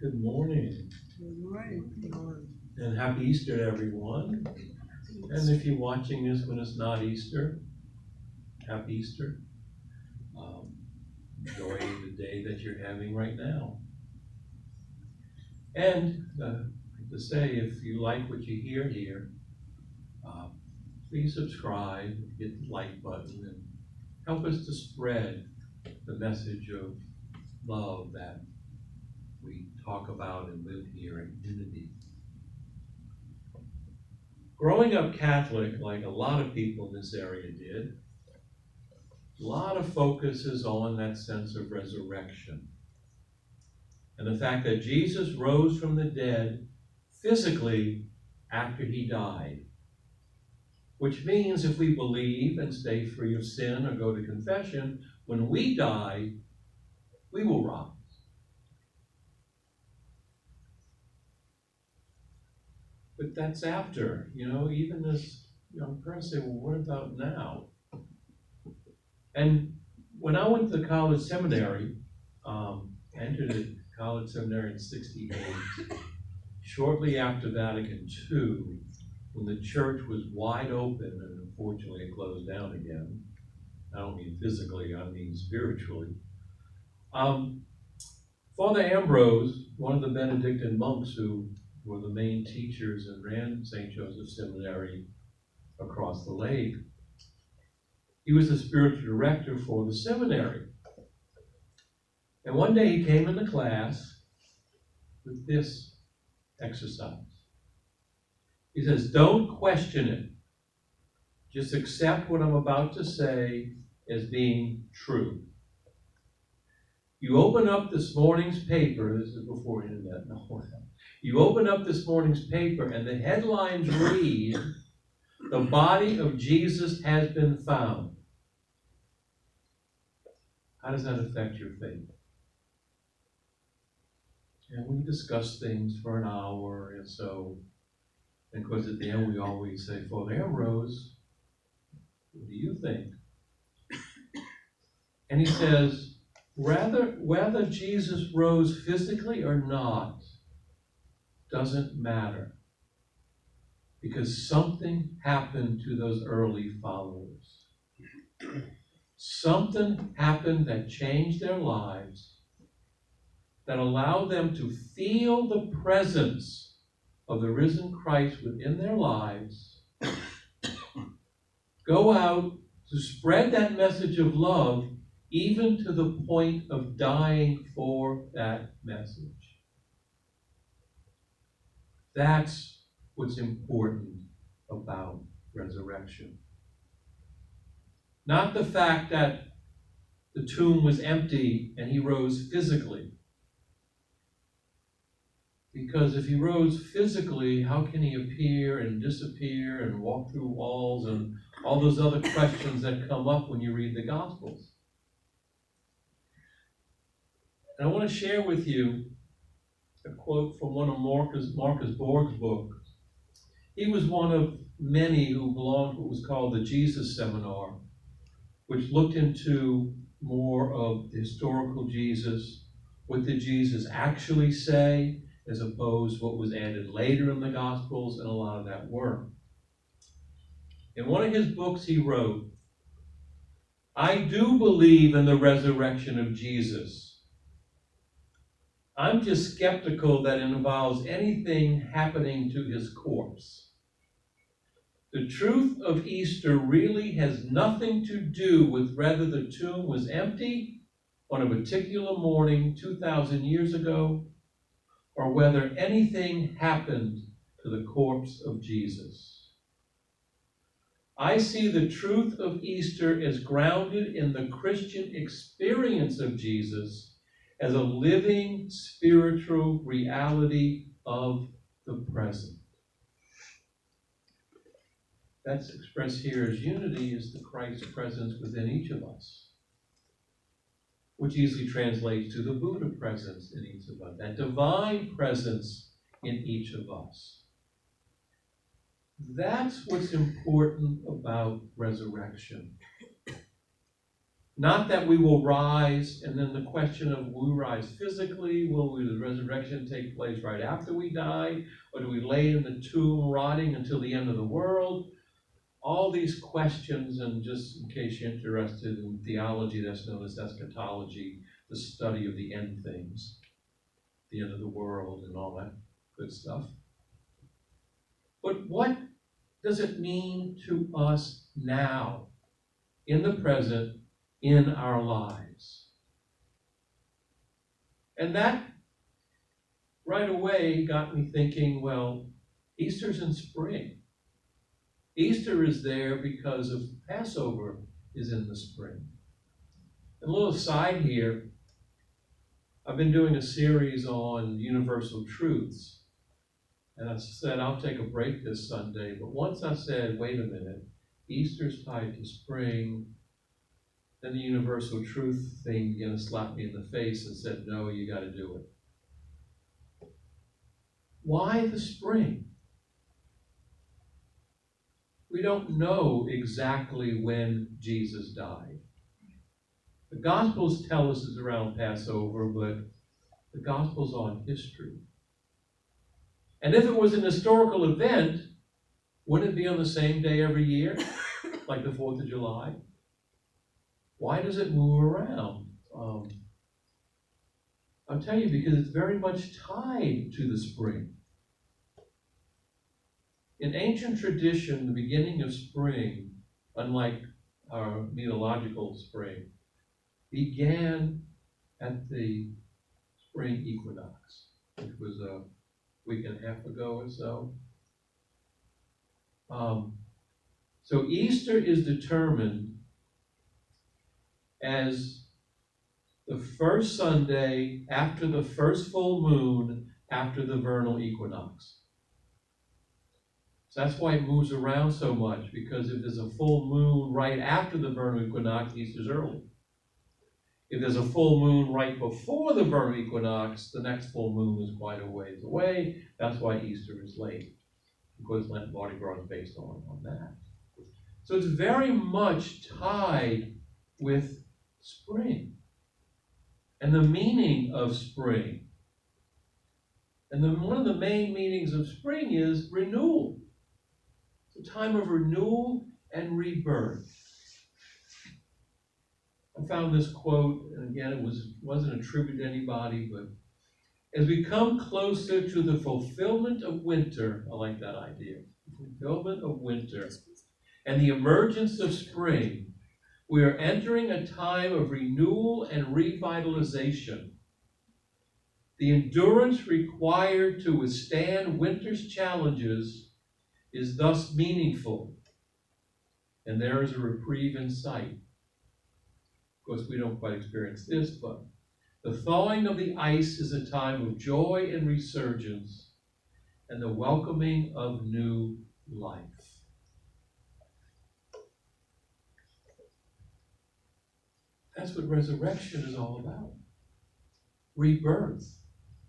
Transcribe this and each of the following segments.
Good morning. Good morning. And happy Easter to everyone. And if you're watching this when it's not Easter, happy Easter. Enjoy the day that you're having right now. And to say, if you like what you hear here, please subscribe, hit the like button, and help us to spread the message of love that we talk about and live here in unity. Growing up Catholic, like a lot of people in this area did, a lot of focus is on that sense of resurrection. And the fact that Jesus rose from the dead physically after he died. Which means if we believe and stay free of sin or go to confession, when we die, we will rise. But that's after, even this young person say, well, what about now? And when I went to college seminary, entered a college seminary in 1968, shortly after Vatican II, when the church was wide open, and unfortunately it closed down again. I don't mean physically, I mean spiritually. Father Ambrose, one of the Benedictine monks who were the main teachers and ran St. Joseph Seminary across the lake, he was the spiritual director for the seminary. And one day he came into class with this exercise. He says, don't question it. Just accept what I'm about to say as being true. You open up this morning's paper, this is before internet, you open up this morning's paper and the headlines read, the body of Jesus has been found. How does that affect your faith? And we discuss things for an hour and so. And of course, at the end, we always say, Father Ambrose, what do you think? And he says, whether Jesus rose physically or not doesn't matter. Because something happened to those early followers. Something happened that changed their lives, that allowed them to feel the presence of the risen Christ within their lives, go out to spread that message of love, even to the point of dying for that message. That's what's important about resurrection. Not the fact that the tomb was empty and he rose physically. Because if he rose physically, how can he appear and disappear and walk through walls and all those other questions that come up when you read the Gospels? And I want to share with you a quote from one of Marcus Borg's books. He was one of many who belonged to what was called the Jesus Seminar, which looked into more of the historical Jesus. What did Jesus actually say, as opposed to what was added later in the Gospels, and a lot of that work. In one of his books he wrote, I do believe in the resurrection of Jesus. I'm just skeptical that it involves anything happening to his corpse. The truth of Easter really has nothing to do with whether the tomb was empty on a particular morning 2,000 years ago, or whether anything happened to the corpse of Jesus. I see the truth of Easter as grounded in the Christian experience of Jesus as a living spiritual reality of the present. That's expressed here as unity is the Christ presence within each of us, which easily translates to the Buddha presence in each of us, that divine presence in each of us. That's what's important about resurrection. Not that we will rise, and then the question of will we rise physically, will the resurrection take place right after we die, or do we lay in the tomb rotting until the end of the world? All these questions, and just in case you're interested in theology, that's known as eschatology, the study of the end things, the end of the world and all that good stuff. But what does it mean to us now, in the present, in our lives? And that right away got me thinking, well, Easter's in spring. Easter is there because of Passover is in the spring. And a little aside here, I've been doing a series on universal truths. And I said, I'll take a break this Sunday. But once I said, wait a minute, Easter's tied to spring, then the universal truth thing began to slap me in the face and said, no, you got to do it. Why the spring? We don't know exactly when Jesus died. The Gospels tell us it's around Passover, but the Gospel's on history. And if it was an historical event, wouldn't it be on the same day every year, like the 4th of July? Why does it move around? I'll tell you, because it's very much tied to the spring. In ancient tradition, the beginning of spring, unlike our meteorological spring, began at the spring equinox, which was a week and a half ago or so. So Easter is determined as the first Sunday after the first full moon after the vernal equinox. So that's why it moves around so much, because if there's a full moon right after the vernal equinox, Easter's early. If there's a full moon right before the vernal equinox, the next full moon is quite a ways away. That's why Easter is late. Because Lent Mardi Gras is based on that. So it's very much tied with spring and the meaning of spring. And then one of the main meanings of spring is renewal. It's a time of renewal and rebirth. I found this quote, and again, it wasn't attributed to anybody, but as we come closer to the fulfillment of winter, I like that idea, fulfillment of winter, and the emergence of spring, we are entering a time of renewal and revitalization. The endurance required to withstand winter's challenges is thus meaningful, and there is a reprieve in sight. Of course, we don't quite experience this, but the thawing of the ice is a time of joy and resurgence, and the welcoming of new life. That's what resurrection is all about. Rebirth,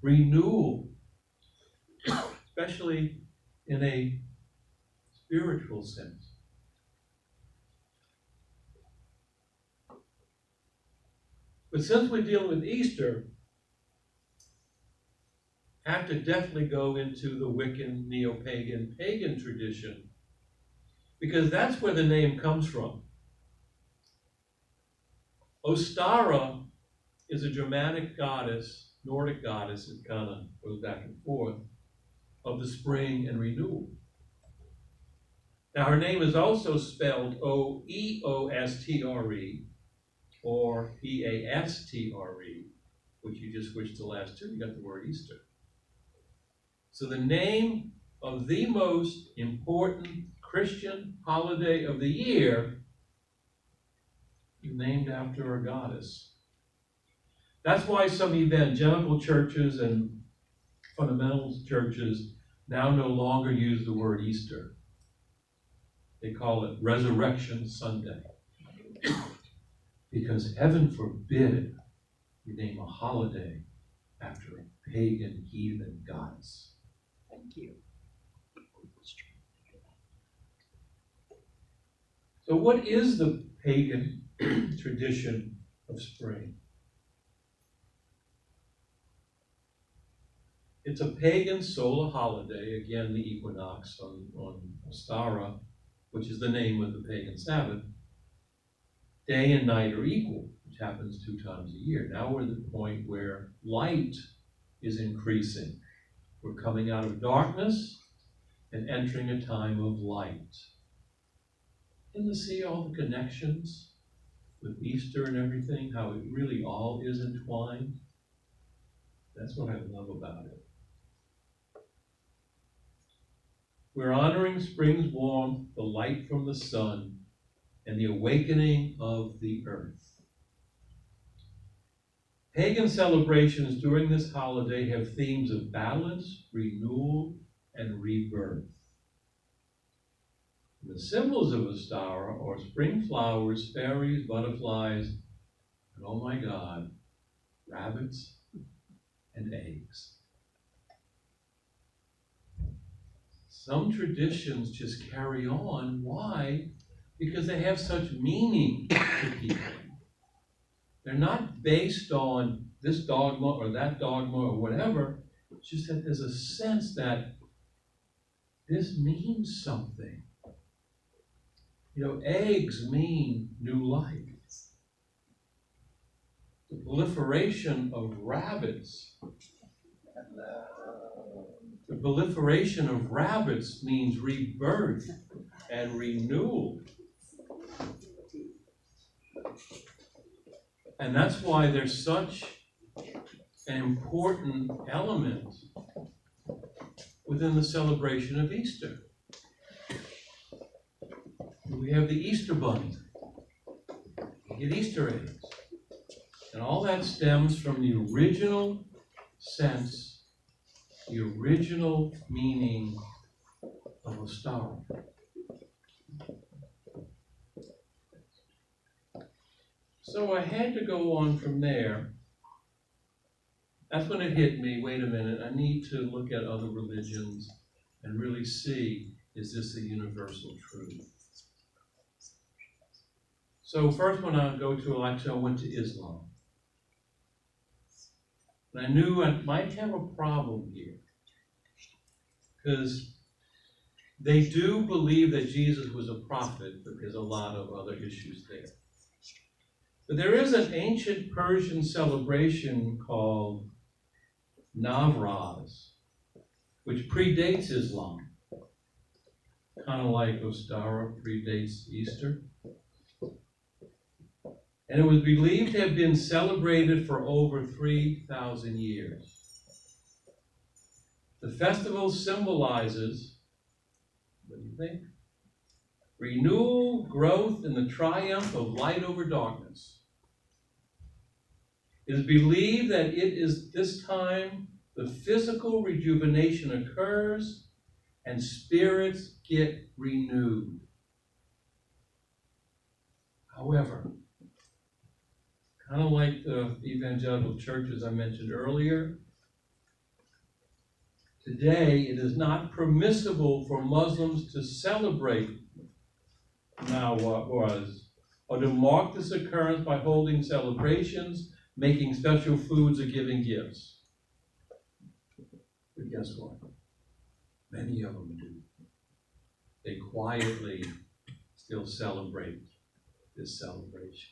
renewal, especially in a spiritual sense. But since we're dealing with Easter, I have to definitely go into the Wiccan, neo-pagan, pagan tradition, because that's where the name comes from. Ostara is a Germanic goddess, Nordic goddess, it kind of goes back and forth, of the spring and renewal. Now her name is also spelled O-E-O-S-T-R-E, or P-A-S-T-R-E, which you just switched to the last two, you got the word Easter. So the name of the most important Christian holiday of the year is named after a goddess. That's why some evangelical churches and fundamentalist churches now no longer use the word Easter. They call it Resurrection Sunday. Because heaven forbid you name a holiday after a pagan, heathen goddess. Thank you. So what is the pagan tradition of spring. It's a pagan solar holiday, again the equinox on Ostara, which is the name of the pagan Sabbath. Day and night are equal, which happens 2 times a year. Now we're at the point where light is increasing. We're coming out of darkness and entering a time of light. And to see all the connections with Easter and everything, how it really all is entwined. That's what I love about it. We're honoring spring's warmth, the light from the sun, and the awakening of the earth. Pagan celebrations during this holiday have themes of balance, renewal, and rebirth. The symbols of Ostara are spring flowers, fairies, butterflies, and oh my God, rabbits and eggs. Some traditions just carry on. Why? Because they have such meaning to people. They're not based on this dogma or that dogma or whatever. It's just that there's a sense that this means something. You know, eggs mean new life. The proliferation of rabbits. The proliferation of rabbits means rebirth and renewal. And that's why there's such an important element within the celebration of Easter. We have the Easter bunny. We get Easter eggs. And all that stems from the original sense, the original meaning of Ostara. So I had to go on from there. That's when it hit me, wait a minute, I need to look at other religions and really see, is this a universal truth? So first when I go to election, I went to Islam. And I knew I might have a problem here. Because they do believe that Jesus was a prophet, but there's a lot of other issues there. But there is an ancient Persian celebration called Navraz, which predates Islam. Kind of like Ostara predates Easter. And it was believed to have been celebrated for over 3,000 years. The festival symbolizes, what do you think? Renewal, growth, and the triumph of light over darkness. It is believed that it is this time the physical rejuvenation occurs and spirits get renewed. However, kind of like the evangelical churches I mentioned earlier, today it is not permissible for Muslims to celebrate now what was, or to mark this occurrence by holding celebrations, making special foods, or giving gifts. But guess what? Many of them do. They quietly still celebrate this celebration.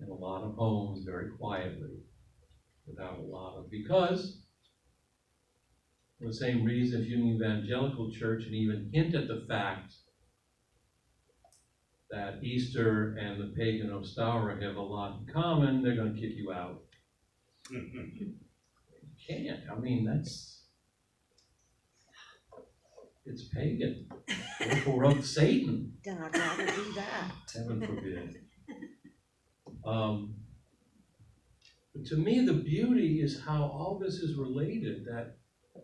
In a lot of homes, very quietly, without a lot of, because for the same reason, if you're an evangelical church and even hint at the fact that Easter and the pagan Ostara have a lot in common, they're going to kick you out. You can't. I mean, it's pagan. Therefore of Satan. Then I'd rather do that. Heaven forbid. But to me, the beauty is how all this is related, that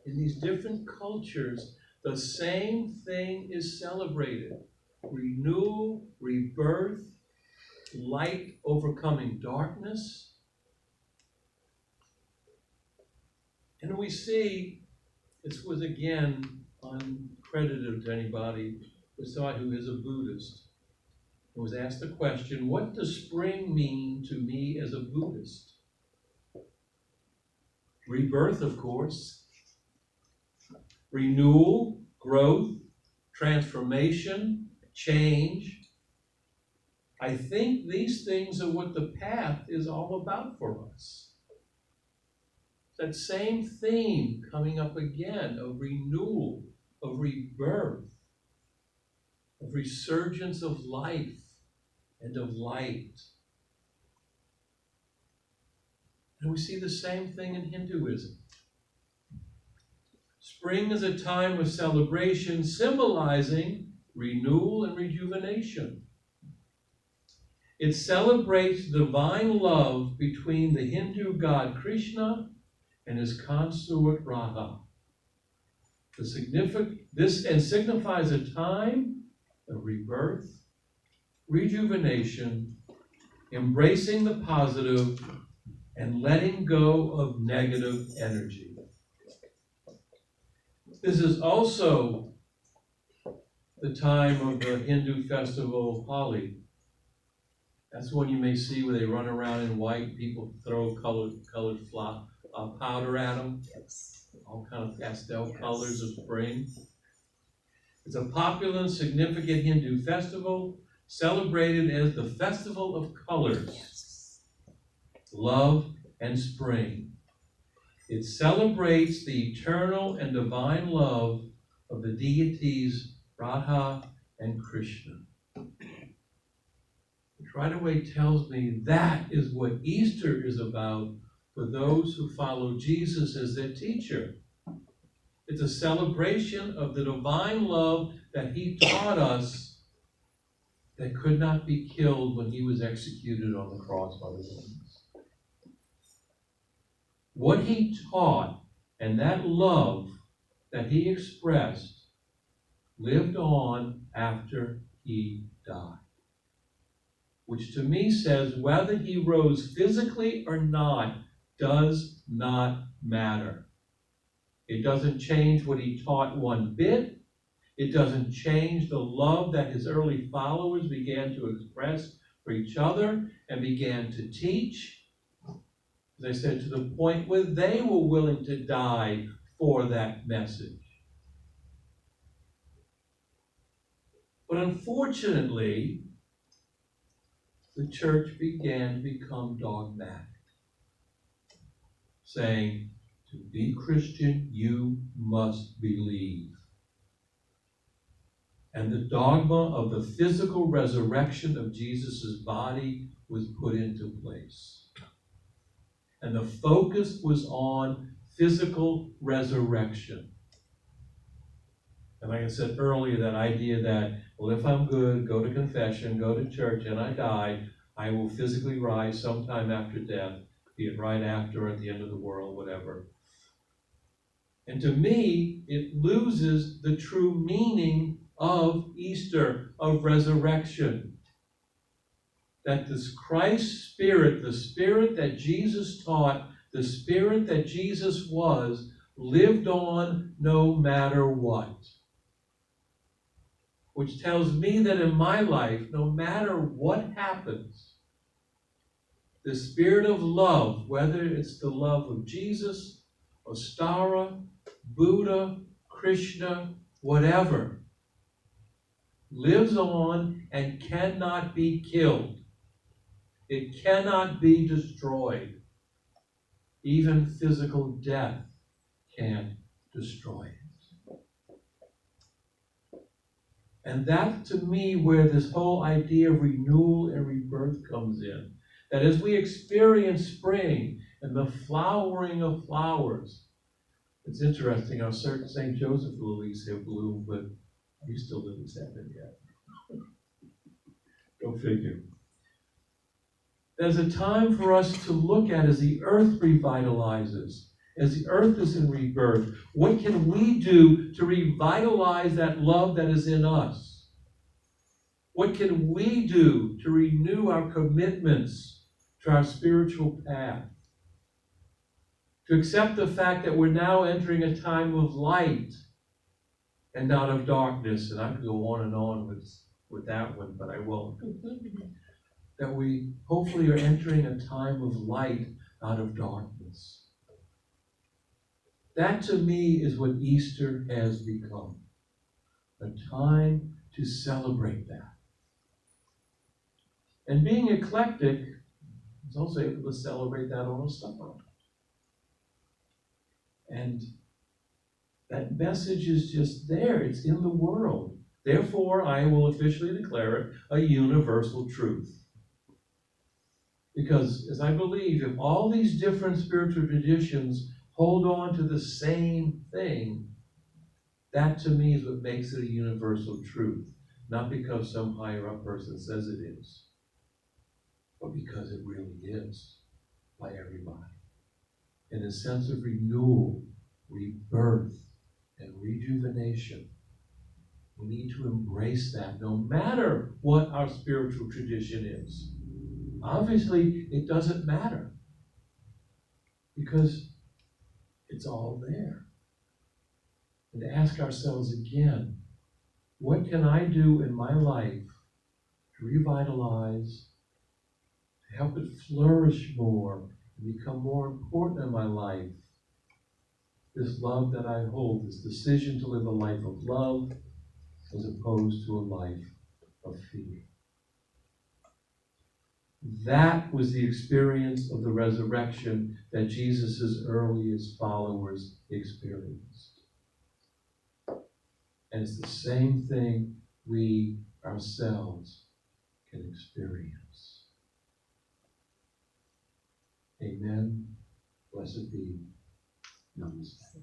in these different cultures, the same thing is celebrated. Renewal, rebirth, light overcoming darkness. And we see, this was again uncredited to anybody beside who is a Buddhist, was asked the question, what does spring mean to me as a Buddhist? Rebirth, of course. Renewal, growth, transformation, change. I think these things are what the path is all about for us. That same theme coming up again of renewal, of rebirth, of resurgence of life and of light. And we see the same thing in Hinduism. Spring is a time of celebration symbolizing renewal and rejuvenation. It celebrates divine love between the Hindu god Krishna and his consort Radha. This signifies a time of rebirth, rejuvenation, embracing the positive, and letting go of negative energy. This is also the time of the Hindu festival of Holi. That's when you may see where they run around in white, people throw colored powder at them, all kind of pastel colors of spring. It's a popular and significant Hindu festival celebrated as the Festival of Colors, love, and spring. It celebrates the eternal and divine love of the deities Radha and Krishna. Which right away tells me that is what Easter is about for those who follow Jesus as their teacher. It's a celebration of the divine love that he taught us that could not be killed when he was executed on the cross by the Romans. What he taught and that love that he expressed lived on after he died. Which to me says whether he rose physically or not does not matter. It doesn't change what he taught one bit. It doesn't change the love that his early followers began to express for each other and began to teach. As I said, to the point where they were willing to die for that message. But unfortunately, the church began to become dogmatic, saying, to be Christian, you must believe. And the dogma of the physical resurrection of Jesus' body was put into place. And the focus was on physical resurrection. And like I said earlier, that idea that, well, if I'm good, go to confession, go to church, and I die, I will physically rise sometime after death, be it right after or at the end of the world, whatever. And to me, it loses the true meaning of Easter, of resurrection. That this Christ Spirit, the Spirit that Jesus taught, the Spirit that Jesus was, lived on no matter what. Which tells me that in my life, no matter what happens, the spirit of love, whether it's the love of Jesus, Ostara, Buddha, Krishna, whatever, lives on and cannot be killed. It cannot be destroyed. Even physical death can't destroy it. And that's, to me, where this whole idea of renewal and rebirth comes in. That as we experience spring and the flowering of flowers, it's interesting how certain St. Joseph lilies have bloomed, but Easter lilies haven't yet. Go figure. There's a time for us to look at as the earth revitalizes, as the earth is in rebirth. What can we do to revitalize that love that is in us? What can we do to renew our commitments to our spiritual path? To accept the fact that we're now entering a time of light and not of darkness. And I could go on and on with with that one, but I won't. That we hopefully are entering a time of light out of darkness. That to me is what Easter has become. A time to celebrate that. And being eclectic is also able to celebrate that on a star. And that message is just there. It's in the world. Therefore, I will officially declare it a universal truth. Because, as I believe, if all these different spiritual traditions hold on to the same thing, that to me is what makes it a universal truth. Not because some higher up person says it is, but because it really is by everybody. In a sense of renewal, rebirth, and rejuvenation. We need to embrace that no matter what our spiritual tradition is. Obviously, it doesn't matter because it's all there. And to ask ourselves again, what can I do in my life to revitalize, to help it flourish more, and become more important in my life? This love that I hold, this decision to live a life of love as opposed to a life of fear. That was the experience of the resurrection that Jesus' earliest followers experienced. And it's the same thing we ourselves can experience. Amen. Blessed be. Namaste.